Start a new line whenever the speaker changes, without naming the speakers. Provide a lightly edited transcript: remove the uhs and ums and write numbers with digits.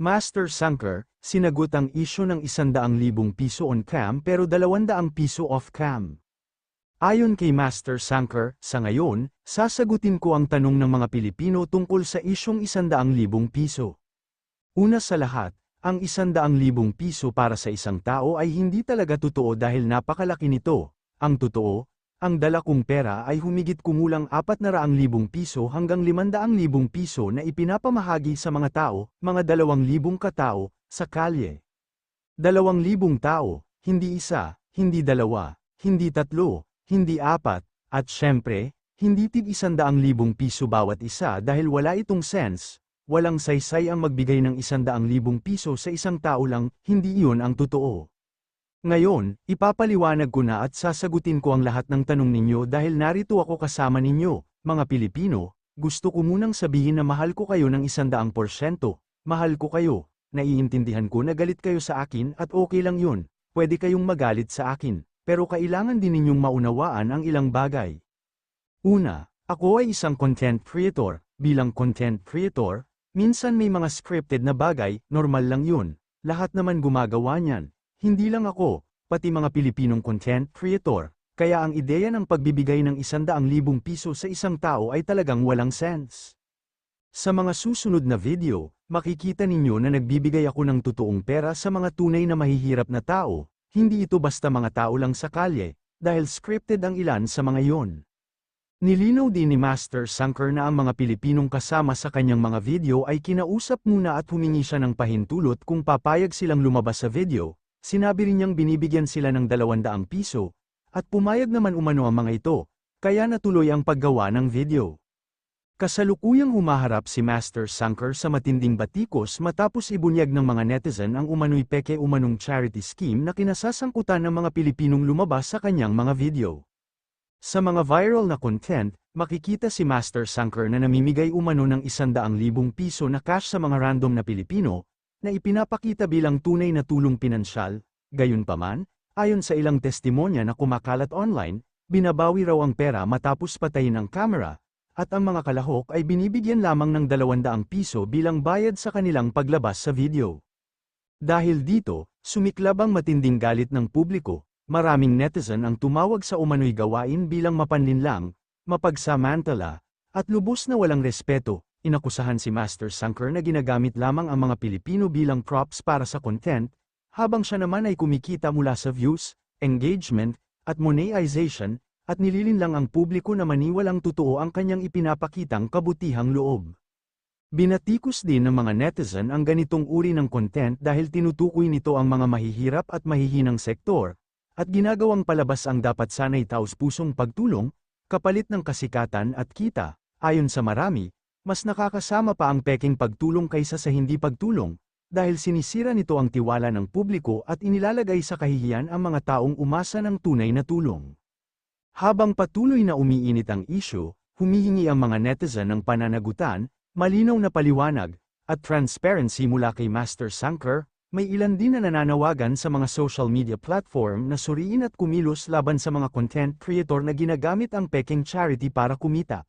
Master Sanker, sinagot ang isyu ng 100,000 piso on-cam pero 200 piso off-cam. Ayon kay Master Sanker, sa ngayon, sasagutin ko ang tanong ng mga Pilipino tungkol sa isyong 100,000 piso. Una sa lahat, ang 100,000 piso para sa isang tao ay hindi talaga totoo dahil napakalaki nito. Ang totoo, ang dala kong pera ay humigit kumulang 400,000 piso hanggang 500,000 piso na ipinapamahagi sa mga tao, mga 2,000 katao, sa kalye. 2,000 tao, hindi isa, hindi dalawa, hindi tatlo, hindi apat, at syempre, hindi tig 100,000 piso bawat isa dahil wala itong sense, walang saysay ang magbigay ng 100,000 piso sa isang tao lang, hindi iyon ang totoo. Ngayon, ipapaliwanag ko na at sasagutin ko ang lahat ng tanong ninyo dahil narito ako kasama ninyo, mga Pilipino. Gusto ko munang sabihin na mahal ko kayo ng 100%, mahal ko kayo, naiintindihan ko na galit kayo sa akin at okay lang yun, pwede kayong magalit sa akin, pero kailangan din ninyong maunawaan ang ilang bagay. Una, ako ay isang content creator, bilang content creator, minsan may mga scripted na bagay, normal lang yun, lahat naman gumagawa niyan. Hindi lang ako, pati mga Pilipinong content creator, kaya ang ideya ng pagbibigay ng 100,000 piso sa isang tao ay talagang walang sense. Sa mga susunod na video, makikita ninyo na nagbibigay ako ng totoong pera sa mga tunay na mahihirap na tao, hindi ito basta mga tao lang sa kalye, dahil scripted ang ilan sa mga yon. Nilinaw din ni Master Sanker na ang mga Pilipinong kasama sa kanyang mga video ay kinausap muna at humingi siya ng pahintulot kung papayag silang lumabas sa video. Sinabi rin niyang binibigyan sila ng 200 piso, at pumayag naman umano ang mga ito, kaya natuloy ang paggawa ng video. Kasalukuyang humaharap si Master Sanker sa matinding batikos matapos ibunyag ng mga netizen ang umano'y peke umanong charity scheme na kinasasangkutan ng mga Pilipinong lumabas sa kanyang mga video. Sa mga viral na content, makikita si Master Sanker na namimigay umano ng 100,000 piso na cash sa mga random na Pilipino, na ipinapakita bilang tunay na tulong pinansyal. Gayunpaman, ayon sa ilang testimonya na kumakalat online, binabawi raw ang pera matapos patayin ang kamera, at ang mga kalahok ay binibigyan lamang ng 200 piso bilang bayad sa kanilang paglabas sa video. Dahil dito, sumiklab ang matinding galit ng publiko, maraming netizen ang tumawag sa umano'y gawain bilang mapanlinlang, mapagsamantala, at lubos na walang respeto. Inakusahan si Master Sanker na ginagamit lamang ang mga Pilipino bilang props para sa content, habang siya naman ay kumikita mula sa views, engagement, at monetization, at nililinlang ang publiko na maniwalang totoo ang kanyang ipinapakitang kabutihang loob. Binatikos din ng mga netizen ang ganitong uri ng content dahil tinutukoy nito ang mga mahihirap at mahihinang sektor, at ginagawang palabas ang dapat sana'y taus-pusong pagtulong, kapalit ng kasikatan at kita. Ayon sa marami, mas nakakasama pa ang peking pagtulong kaysa sa hindi pagtulong, dahil sinisira nito ang tiwala ng publiko at inilalagay sa kahihiyan ang mga taong umasa ng tunay na tulong. Habang patuloy na umiinit ang isyu, humihingi ang mga netizen ng pananagutan, malinaw na paliwanag, at transparency mula kay Master Sanker. May ilan din na nananawagan sa mga social media platform na suriin at kumilos laban sa mga content creator na ginagamit ang peking charity para kumita.